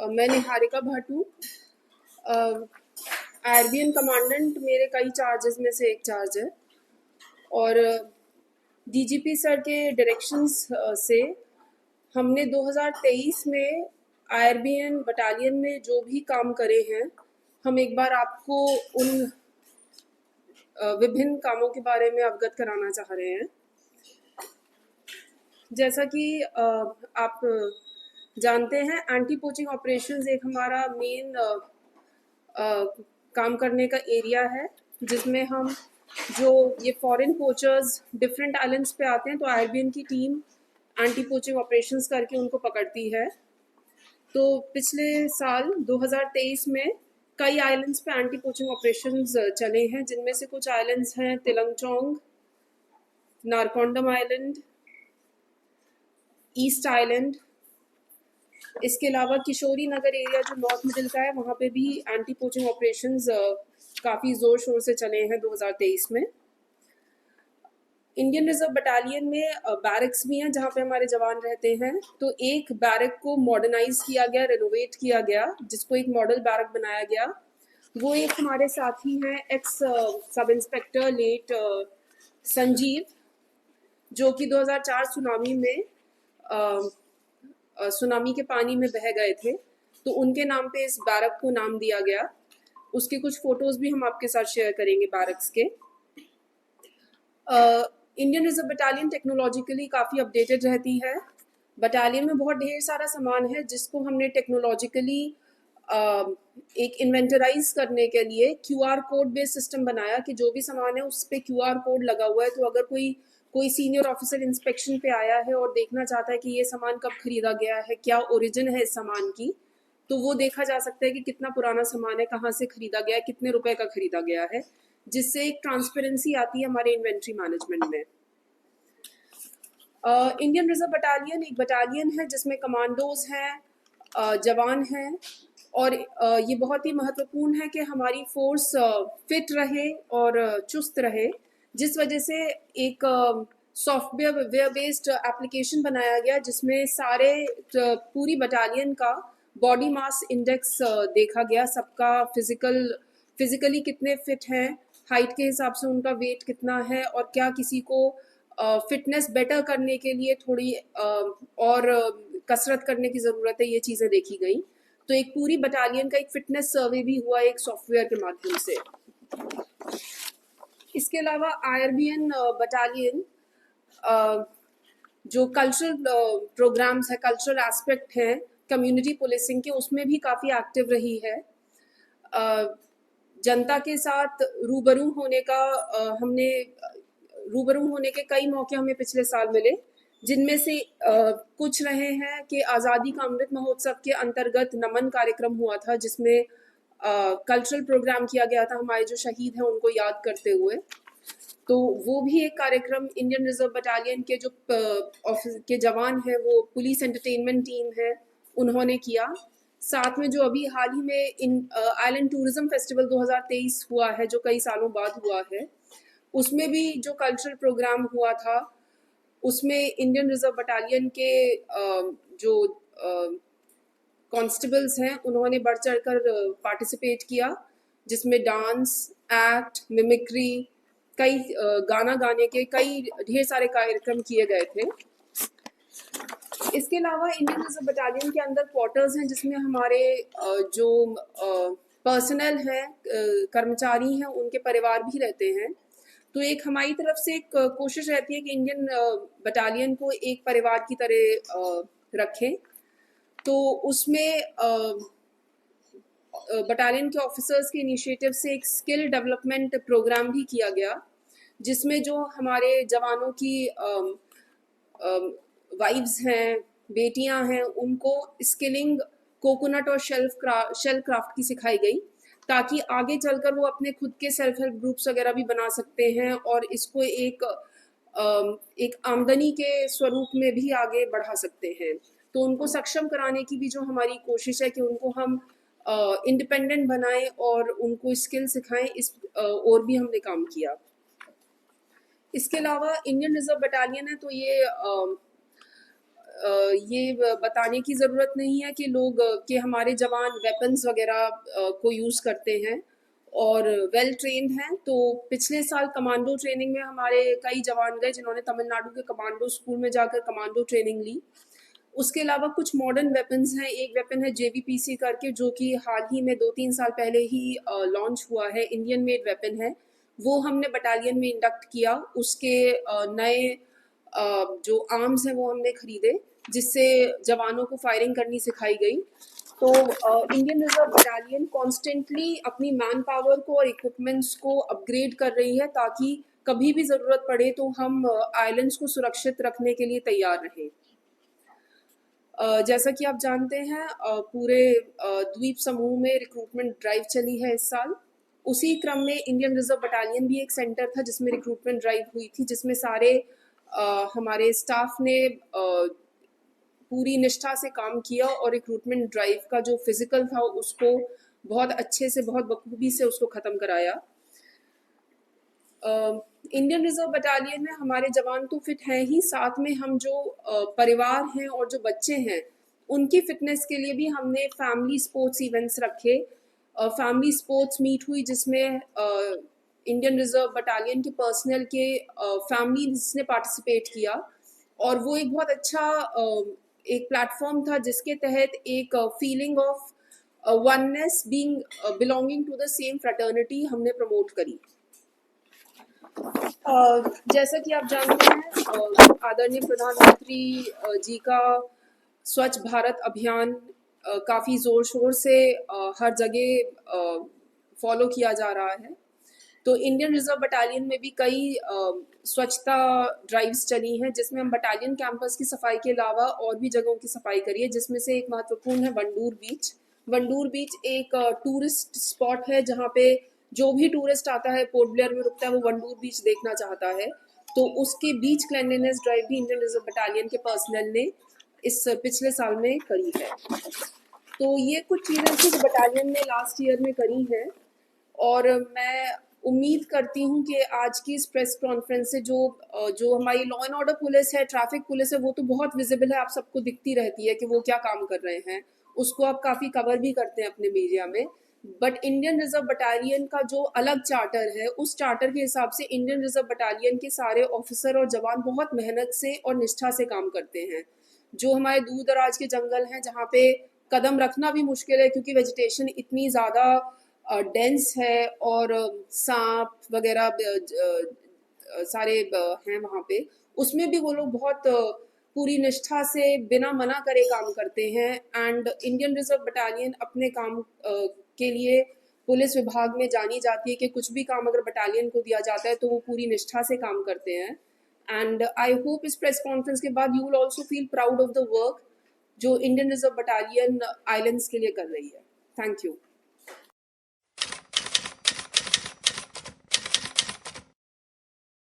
मैं Niharika Bhatu, IRBN commandant मेरे कई चार्जेस में से एक चार्ज है और डीजीपी सर के डायरेक्शंस से हमने 2023 में आईआरबीएन बटालियन में जो भी काम करे हैं, हम एक बार आपको उन विभिन्न कामों के बारे में अवगत कराना चाह रहे हैं। जैसा कि आप जानते हैं, एंटी पोचिंग ऑपरेशंस एक हमारा मेन काम करने का एरिया है, जिसमें हम जो ये फॉरेन पोचर्स डिफरेंट आइलैंड्स पे आते हैं तो आईआरबीएन की टीम एंटी पोचिंग ऑपरेशंस करके उनको पकड़ती है। तो पिछले साल 2023 में कई आइलैंड्स पे एंटी पोचिंग ऑपरेशंस चले हैं, जिनमें से कुछ आइलैंड्स हैं तिलंगचोंग, नारकोंडम आइलैंड, ईस्ट आइलैंड। इसके अलावा किशोरी नगर एरिया जो नॉर्थ मिडिल का है, वहाँ पे भी एंटी पोचिंग ऑपरेशंस काफ़ी ज़ोर शोर से चले हैं 2023 में। इंडियन रिजर्व बटालियन में बैरक्स भी हैं जहाँ पे हमारे जवान रहते हैं। तो एक बैरक को मॉडर्नाइज किया गया, रेनोवेट किया गया, जिसको एक मॉडल बैरक बनाया गया। वो एक हमारे साथी हैं x sub inspector late Sanjeev, जो कि 2004 सुनामी में सुनामी के पानी में बह गए थे, तो उनके नाम पे इस बैरक को नाम दिया गया। उसके कुछ फोटोज भी हम आपके साथ शेयर करेंगे बैरक्स के। इंडियन रिजर्व बटालियन टेक्नोलॉजिकली काफ़ी अपडेटेड रहती है। बटालियन में बहुत ढेर सारा सामान है जिसको हमने टेक्नोलॉजिकली एक इन्वेंटराइज करने के लिए क्यूआर कोड बेस्ड सिस्टम बनाया कि जो भी सामान है उस पर क्यूआर कोड लगा हुआ है। तो अगर कोई सीनियर ऑफिसर इंस्पेक्शन पे आया है और देखना चाहता है कि ये सामान कब खरीदा गया है, क्या ओरिजिन है इस सामान की, तो वो देखा जा सकता है कि कितना पुराना सामान है, कहाँ से खरीदा गया है, कितने रुपए का खरीदा गया है, जिससे एक ट्रांसपेरेंसी आती है हमारे इन्वेंट्री मैनेजमेंट में। इंडियन रिजर्व बटालियन एक बटालियन है जिसमें कमांडोज हैं, जवान हैं, और ये बहुत ही महत्वपूर्ण है कि हमारी फोर्स फिट रहे और चुस्त रहे, जिस वजह से एक सॉफ्टवेयर बेस्ड एप्लीकेशन बनाया गया जिसमें सारे पूरी बटालियन का बॉडी मास इंडेक्स देखा गया। सबका फिजिकली कितने फिट हैं, हाइट के हिसाब से उनका वेट कितना है, और क्या किसी को फिटनेस बेटर करने के लिए थोड़ी और कसरत करने की ज़रूरत है, ये चीज़ें देखी गई। तो एक पूरी बटालियन का एक फिटनेस सर्वे भी हुआ एक सॉफ्टवेयर के माध्यम से। इसके अलावा आईआरबीएन बटालियन जो कल्चरल प्रोग्राम्स है, कल्चरल एस्पेक्ट हैं कम्युनिटी पुलिसिंग के, उसमें भी काफ़ी एक्टिव रही है। जनता के साथ रूबरू होने के कई मौके हमें पिछले साल मिले, जिनमें से कुछ रहे हैं कि आज़ादी का अमृत महोत्सव के अंतर्गत नमन कार्यक्रम हुआ था, जिसमें कल्चरल प्रोग्राम किया गया था हमारे जो शहीद हैं उनको याद करते हुए। तो वो भी एक कार्यक्रम इंडियन रिजर्व बटालियन के जो ऑफिस के जवान हैं, वो पुलिस एंटरटेनमेंट टीम है, उन्होंने किया। साथ में जो अभी हाल ही में आइलैंड टूरिज्म फेस्टिवल 2023 हुआ है, जो कई सालों बाद हुआ है, उसमें भी जो कल्चरल प्रोग्राम हुआ था, उसमें इंडियन रिजर्व बटालियन के जो कांस्टेबल्स हैं उन्होंने बढ़ चढ़ कर पार्टिसिपेट किया, जिसमें डांस, एक्ट, मिमिक्री, कई गाना गाने के कई ढेर सारे कार्यक्रम किए गए थे। इसके अलावा इंडियन रिजर्व बटालियन के अंदर क्वार्टर्स हैं जिसमें हमारे जो पर्सनल हैं, कर्मचारी हैं, उनके परिवार भी रहते हैं। तो एक हमारी तरफ से एक कोशिश रहती है कि इंडियन बटालियन को एक परिवार की तरह रखें। तो उसमें बटालियन के ऑफिसर्स के इनिशिएटिव से एक स्किल डेवलपमेंट प्रोग्राम भी किया गया, जिसमें जो हमारे जवानों की वाइफ्स हैं, बेटियां हैं, उनको स्किलिंग कोकोनट और शेल क्राफ्ट की सिखाई गई, ताकि आगे चलकर वो अपने खुद के सेल्फ हेल्प ग्रुप्स वगैरह भी बना सकते हैं और इसको एक आमदनी के स्वरूप में भी आगे बढ़ा सकते हैं। तो उनको सक्षम कराने की भी जो हमारी कोशिश है कि उनको हम इंडिपेंडेंट बनाएं और उनको स्किल सिखाएं, इस और भी हमने काम किया। इसके अलावा इंडियन रिजर्व बटालियन है तो ये ये बताने की ज़रूरत नहीं है कि लोग कि हमारे जवान वेपन्स वगैरह को यूज़ करते हैं और वेल ट्रेन्ड हैं। तो पिछले साल कमांडो ट्रेनिंग में हमारे कई जवान गए जिन्होंने तमिलनाडु के कमांडो स्कूल में जाकर कमांडो ट्रेनिंग ली। उसके अलावा कुछ मॉडर्न वेपन्स हैं। एक वेपन है जेवीपीसी करके, जो कि हाल ही में 2-3 साल पहले ही लॉन्च हुआ है, इंडियन मेड वेपन है। वो हमने बटालियन में इंडक्ट किया। उसके नए जो आर्म्स हैं वो हमने खरीदे, जिससे जवानों को फायरिंग करनी सिखाई गई। तो इंडियन रिजर्व बटालियन कॉन्स्टेंटली अपनी मैन पावर को और इक्विपमेंट्स को अपग्रेड कर रही है, ताकि कभी भी ज़रूरत पड़े तो हम आइलैंड्स को सुरक्षित रखने के लिए तैयार रहें। जैसा कि आप जानते हैं, पूरे द्वीप समूह में रिक्रूटमेंट ड्राइव चली है इस साल। उसी क्रम में इंडियन रिजर्व बटालियन भी एक सेंटर था जिसमें रिक्रूटमेंट ड्राइव हुई थी, जिसमें सारे हमारे स्टाफ ने पूरी निष्ठा से काम किया और रिक्रूटमेंट ड्राइव का जो फिजिकल था उसको बहुत अच्छे से, बहुत बखूबी से उसको ख़त्म कराया। इंडियन रिजर्व बटालियन में हमारे जवान तो फिट हैं ही, साथ में हम जो परिवार हैं और जो बच्चे हैं उनकी फिटनेस के लिए भी हमने फैमिली स्पोर्ट्स इवेंट्स रखे। फैमिली स्पोर्ट्स मीट हुई जिसमें इंडियन रिजर्व बटालियन के पर्सनल के फैमिलीज ने पार्टिसिपेट किया, और वो एक बहुत अच्छा एक प्लेटफॉर्म था जिसके तहत एक feeling of oneness, being belonging to the same fraternity हमने प्रमोट करी। जैसा कि आप जानते हैं, आदरणीय प्रधानमंत्री जी का स्वच्छ भारत अभियान काफ़ी ज़ोर शोर से हर जगह फॉलो किया जा रहा है। तो इंडियन रिजर्व बटालियन में भी कई स्वच्छता ड्राइव्स चली हैं, जिसमें हम बटालियन कैंपस की सफाई के अलावा और भी जगहों की सफाई करी है, जिसमें से एक महत्वपूर्ण है वंडूर बीच। वंडूर बीच एक टूरिस्ट स्पॉट है जहाँ पे जो भी टूरिस्ट आता है, पोर्ट ब्लेयर में रुकता है, वो वंडूर बीच देखना चाहता है। तो उसकी बीच क्लेanलीनेस ड्राइव भी इंडियन रिजर्व बटालियन के पर्सनल ने इस पिछले साल में करी है। तो ये कुछ चीज़ें थी जो बटालियन ने लास्ट ईयर में करी हैं, और मैं उम्मीद करती हूँ कि आज की इस प्रेस कॉन्फ्रेंस से जो हमारी लॉ एंड ऑर्डर पुलिस है, ट्रैफिक पुलिस है, वो तो बहुत विजिबल है, आप सबको दिखती रहती है कि वो क्या काम कर रहे हैं, उसको आप काफ़ी कवर भी करते हैं अपने मीडिया में। बट इंडियन रिजर्व बटालियन का जो अलग चार्टर है, उस चार्टर के हिसाब से इंडियन रिजर्व बटालियन के सारे ऑफिसर और जवान बहुत मेहनत से और निष्ठा से काम करते हैं। जो हमारे दूर दराज के जंगल हैं जहाँ पे कदम रखना भी मुश्किल है, क्योंकि वेजिटेशन इतनी ज़्यादा डेंस है और सांप वगैरह सारे हैं वहाँ पे, उसमें भी वो लोग बहुत पूरी निष्ठा से बिना मना करे काम करते हैं। एंड इंडियन रिजर्व बटालियन अपने काम के लिए पुलिस विभाग में जानी जाती है कि कुछ भी काम अगर बटालियन को दिया जाता है तो वो पूरी निष्ठा से काम करते हैं। एंड आई होप इस प्रेस कॉन्फ्रेंस के बाद you will also feel proud of the work जो इंडियन रिजर्व बटालियन आइलैंड्स के लिए कर रही है। Thank you.